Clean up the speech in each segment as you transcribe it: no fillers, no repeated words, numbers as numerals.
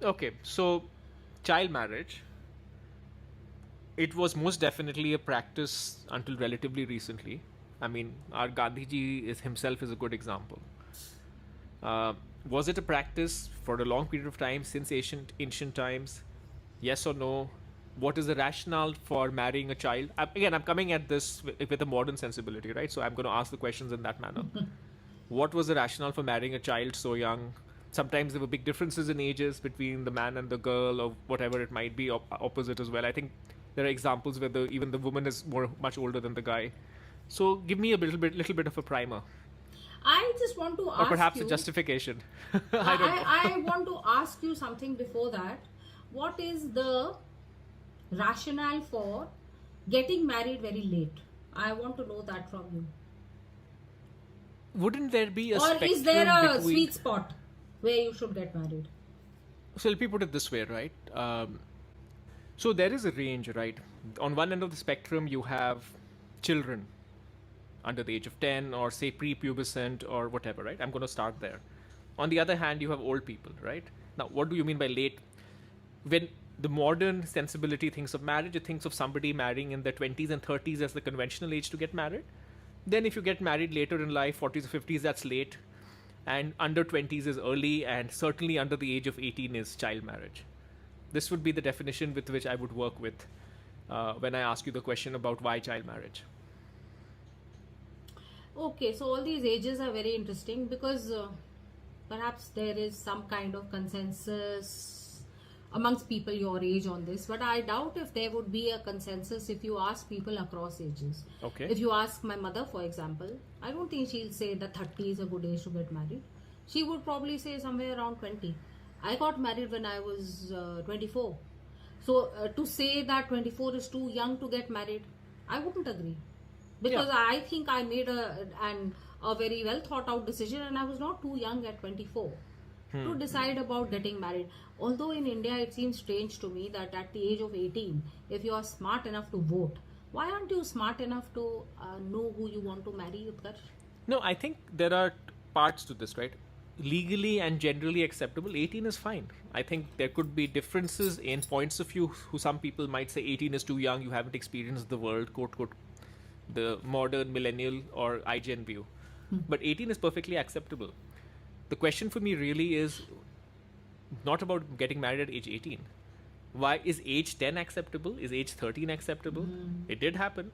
Okay, so child marriage, it was most definitely a practice until relatively recently. I mean, our Gandhiji is himself is a good example. Uh, was it a practice for a long period of time since ancient times? Yes or no? What is the rationale for marrying a child? Again, I'm coming at this with a modern sensibility, right? So I'm going to ask the questions in that manner. What was the rationale for marrying a child so young? Sometimes there were big differences in ages between the man and the girl, or whatever it might be, opposite as well. I think there are examples where even the woman is much older than the guy. So give me a little bit of a primer, I just want to or ask perhaps a you, justification. I don't know. I want to ask you something before that. What is the rationale for getting married very late? I want to know that from you. Wouldn't there be a Or is there spectrum a between? sweet spot where you should get married? So let me put it this way, right? So there is a range, right? On one end of the spectrum, you have children under the age of 10, or say prepubescent or whatever, right? I'm going to start there. On the other hand, you have old people, right? Now, what do you mean by late? When the modern sensibility thinks of marriage, it thinks of somebody marrying in their 20s and 30s as the conventional age to get married. Then, if you get married later in life, 40s or 50s, that's late. And under 20s is early, and certainly under the age of 18 is child marriage. This would be the definition with which I would work with when I ask you the question about why child marriage. Okay, so all these ages are very interesting because perhaps there is some kind of consensus amongst people your age on this, but I doubt if there would be a consensus if you ask people across ages. Okay. If you ask my mother, for example, I don't think she'll say that 30 is a good age to get married. She would probably say somewhere around 20. I got married when I was 24. So to say that 24 is too young to get married, I wouldn't agree, Yeah. because I think I made a very well thought out decision, and I was not too young at 24 to decide about getting married. Although in India it seems strange to me that at the age of 18, if you are smart enough to vote, why aren't you smart enough to know who you want to marry, Utkarsh? No, I think there are parts to this, right? Legally and generally acceptable, 18 is fine. I think there could be differences in points of view. Who some people might say 18 is too young, you haven't experienced the world, quote, quote, the modern millennial or iGen view. But 18 is perfectly acceptable. The question for me really is not about getting married at age 18. Why is age 10 acceptable? Is age 13 acceptable? It did happen.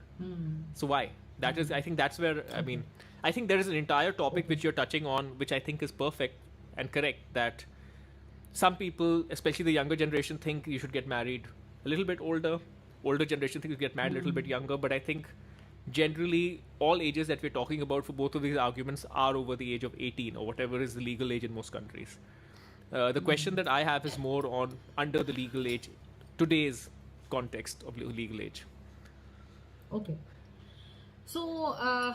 So why? That is, I think that's where, I mean, I think there is an entire topic which you're touching on, which I think is perfect and correct. That some people, especially the younger generation, think you should get married a little bit older. Older generation think you get married a little bit younger. But I think generally all ages that we're talking about for both of these arguments are over the age of 18, or whatever is the legal age in most countries. The question that I have is more on under the legal age, today's context of legal age. Okay, so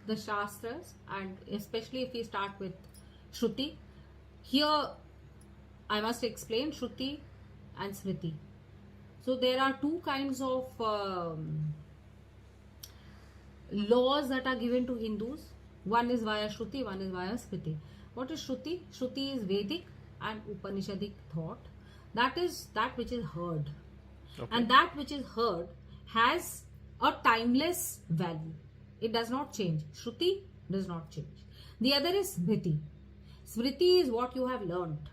the Shastras, and especially if we start with Shruti, here I must explain Shruti and Smriti. So there are two kinds of laws that are given to Hindus. One is via Shruti, one is via Smriti. What is Shruti? Shruti is Vedic and Upanishadic thought. That is that which is heard. Okay. And that which is heard has a timeless value. It does not change. Shruti does not change. The other is Smriti. Smriti is what you have learnt.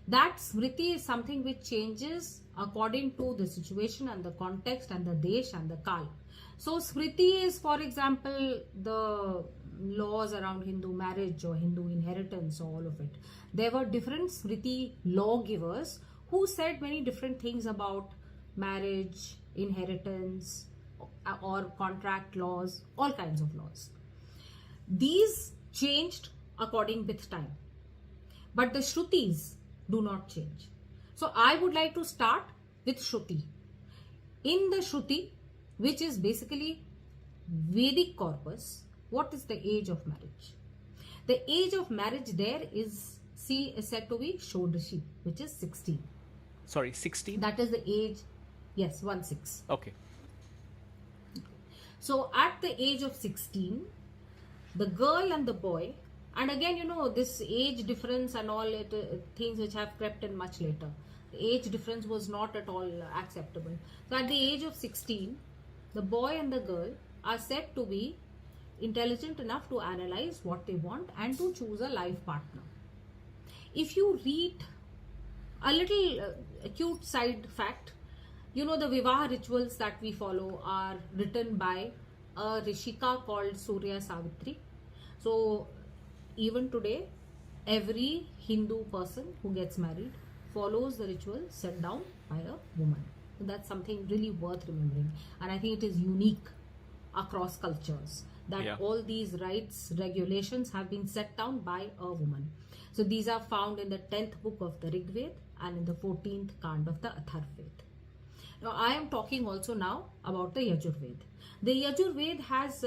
That Smriti is something which changes according to the situation and the context and the desh and the kal. So Smriti is, for example, the laws around Hindu marriage or Hindu inheritance, all of it. There were different Smriti lawgivers who said many different things about marriage, inheritance, or contract laws, all kinds of laws. These changed according with time, but the Shrutis do not change. So I would like to start with Shruti. In the Shruti, which is basically Vedic corpus, what is the age of marriage? The age of marriage there is said to be Shodashi, which is 16. Sorry, 16? That is the age, yes, 1-6. Okay. So at the age of 16, the girl and the boy And again, this age difference and all things which have crept in much later. The age difference was not at all acceptable. So at the age of 16, the boy and the girl are said to be intelligent enough to analyze what they want and to choose a life partner. If you read a little acute side fact, the Vivaha rituals that we follow are written by a Rishika called Surya Savitri. So even today, every Hindu person who gets married follows the ritual set down by a woman. So that's something really worth remembering. And I think it is unique across cultures that all these rights, regulations have been set down by a woman. So these are found in the 10th book of the Rig Veda and in the 14th Kand of the Atharvaveda. Now I am talking also now about the Yajurveda. The Yajurveda has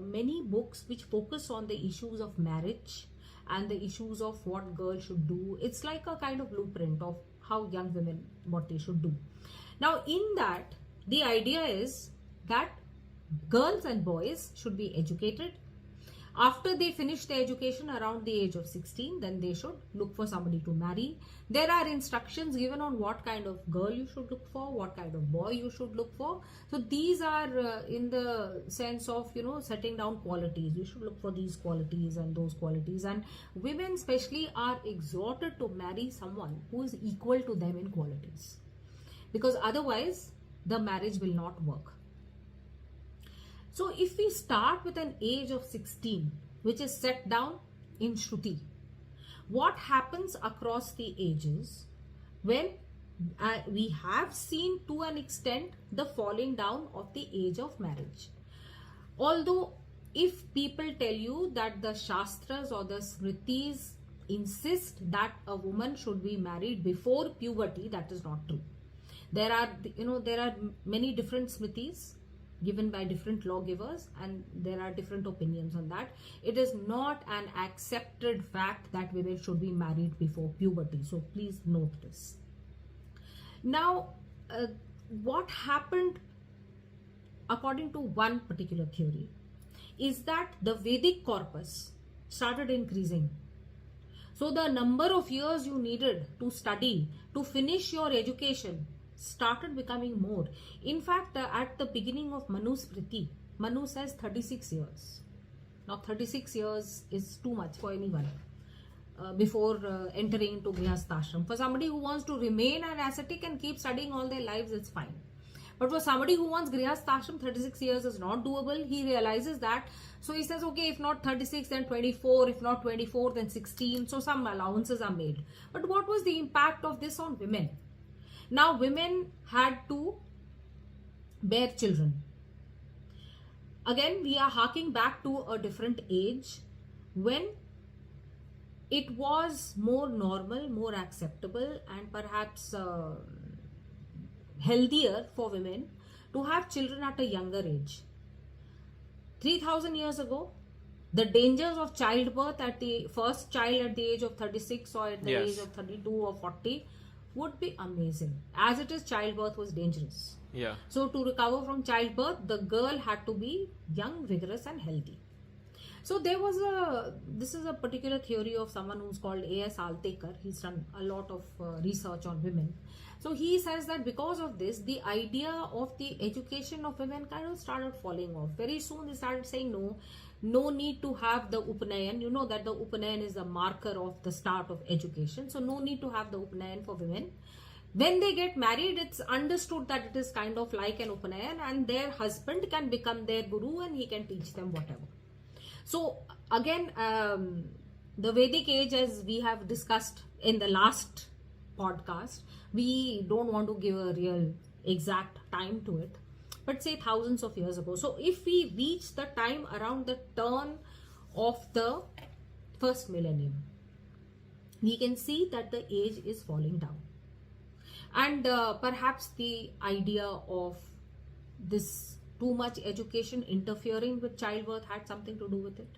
many books which focus on the issues of marriage and the issues of what girls should do. It's like a kind of blueprint of how young women, what they should do. Now in that, the idea is that girls and boys should be educated. After they finish their education around the age of 16, then they should look for somebody to marry. There are instructions given on what kind of girl you should look for, what kind of boy you should look for. So these are in the sense of, setting down qualities. You should look for these qualities and those qualities. And women especially are exhorted to marry someone who is equal to them in qualities. Because otherwise, the marriage will not work. So if we start with an age of 16, which is set down in Shruti, what happens across the ages when we have seen to an extent the falling down of the age of marriage. Although if people tell you that the Shastras or the Smritis insist that a woman should be married before puberty, that is not true. There are many different Smritis given by different lawgivers, and there are different opinions on that. It is not an accepted fact that women should be married before puberty. So please note this. Now, what happened according to one particular theory is that the Vedic corpus started increasing. So the number of years you needed to study, to finish your education, started becoming more. In fact, at the beginning of Manu's Smriti, Manu says 36 years. Now 36 years is too much for anyone before entering into Grihasthashram. For somebody who wants to remain an ascetic and keep studying all their lives, it's fine. But for somebody who wants Grihasthashram, 36 years is not doable. He realizes that. So he says, okay, if not 36, then 24. If not 24, then 16. So some allowances are made. But what was the impact of this on women? Now women had to bear children. Again, we are harking back to a different age when it was more normal, more acceptable, and perhaps healthier for women to have children at a younger age. 3000 years ago, the dangers of childbirth at the first child at the age of 36 or at the age of 32 or 40 would be amazing. As it is, childbirth was dangerous. Yeah. So to recover from childbirth, the girl had to be young, vigorous and healthy. So this is a particular theory of someone who's called A.S. Altekar. He's done a lot of research on women. So he says that because of this, the idea of the education of women kind of started falling off. Very soon they started saying no need to have the Upanayan. You know that the Upanayan is the marker of the start of education. So no need to have the Upanayan for women. When they get married, it's understood that it is kind of like an Upanayan and their husband can become their guru and he can teach them whatever. So again, the Vedic age, as we have discussed in the last podcast, we don't want to give a real exact time to it, but say thousands of years ago. So if we reach the time around the turn of the first millennium, we can see that the age is falling down. And perhaps the idea of this too much education interfering with childbirth had something to do with it.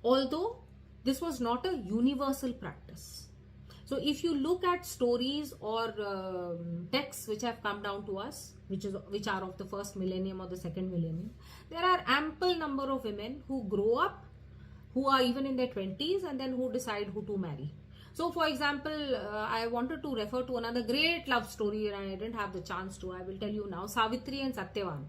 Although this was not a universal practice. So if you look at stories or texts which have come down to us, which are of the first millennium or the second millennium, there are ample number of women who grow up, who are even in their 20s and then who decide who to marry. So, for example, I wanted to refer to another great love story and I didn't have the chance to. I will tell you now. Savitri and Satyavan.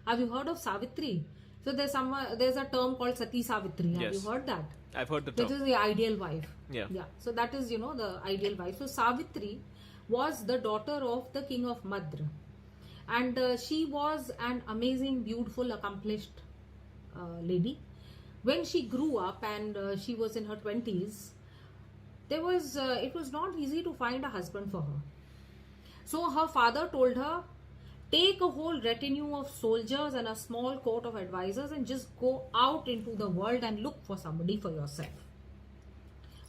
Have you heard of Savitri? So there's a term called Sati Savitri. Have Yes. you heard that? I've heard the Which term. is the ideal wife. Yeah. Yeah. So that is, the ideal wife. So Savitri was the daughter of the king of Madra. And she was an amazing, beautiful, accomplished lady. When she grew up and she was in her 20s, it was not easy to find a husband for her. So her father told her, take a whole retinue of soldiers and a small court of advisors and just go out into the world and look for somebody for yourself.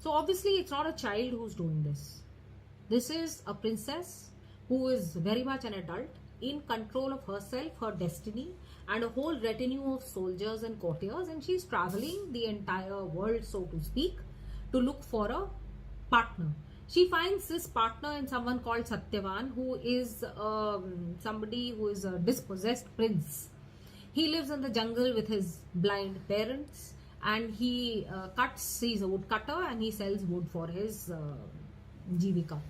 So obviously it's not a child who's doing this. This is a princess who is very much an adult, in control of herself, her destiny, and a whole retinue of soldiers and courtiers, and she's traveling the entire world, so to speak, to look for a partner. She finds this partner in someone called Satyavan, who is somebody who is a dispossessed prince. He lives in the jungle with his blind parents, and he's a woodcutter, and he sells wood for his jivika.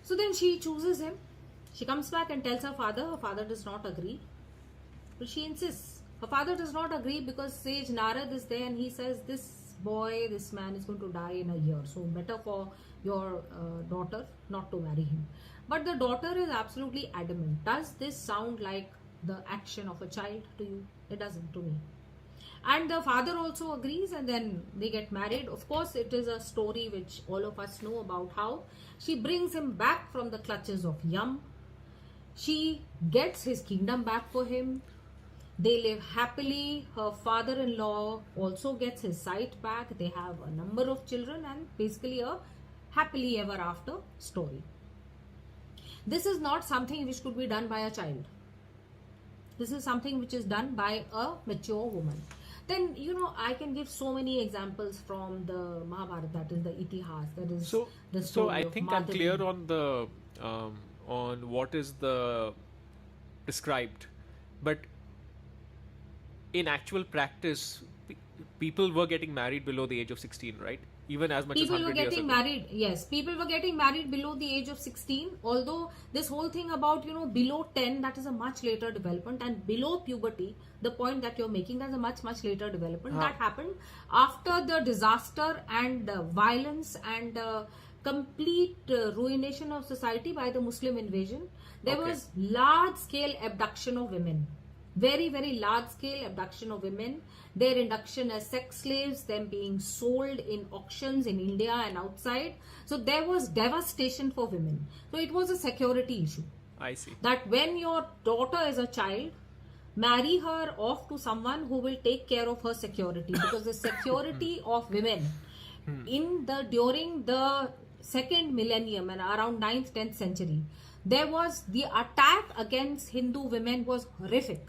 So then she chooses him. She comes back and tells her father. Her father does not agree, but she insists. Her father does not agree because sage Narad is there and he says, this man is going to die in a year, so better for your daughter not to marry him. But the daughter is absolutely adamant. Does this sound like the action of a child to you? It doesn't to me. And the father also agrees, and then they get married. Of course, it is a story which all of us know about how she brings him back from the clutches of Yam. She gets his kingdom back for him. They live happily. Her father-in-law also gets his sight back. They have a number of children and basically a happily ever after story. This is not something which could be done by a child. This is something which is done by a mature woman. Then, I can give so many examples from the Mahabharata, that is the Itihas, that is the story So I of think I'm Madhavi. clear on the on what is the described, but in actual practice, people were getting married below the age of 16, right? Even as much People as were 100 years getting ago. married. Yes, people were getting married below the age of 16. Although this whole thing about, below 10, that is a much later development. And below puberty, the point that you're making, that's a much, much later development. Huh. That happened after the disaster and violence and complete ruination of society by the Muslim invasion. There Okay. was large-scale abduction of women. Very, very large-scale abduction of women. Their induction as sex slaves, them being sold in auctions in India and outside. So there was devastation for women. So it was a security issue. I see. That when your daughter is a child, marry her off to someone who will take care of her security, because the security of women during the second millennium and around 9th 10th century, there was the attack against Hindu women was horrific.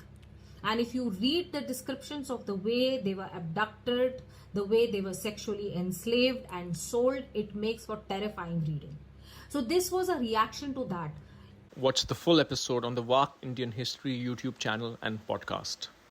And if you read the descriptions of the way they were abducted, the way they were sexually enslaved and sold, it makes for terrifying reading. So this was a reaction to that. Watch the full episode on the VARC Indian History YouTube channel and podcast.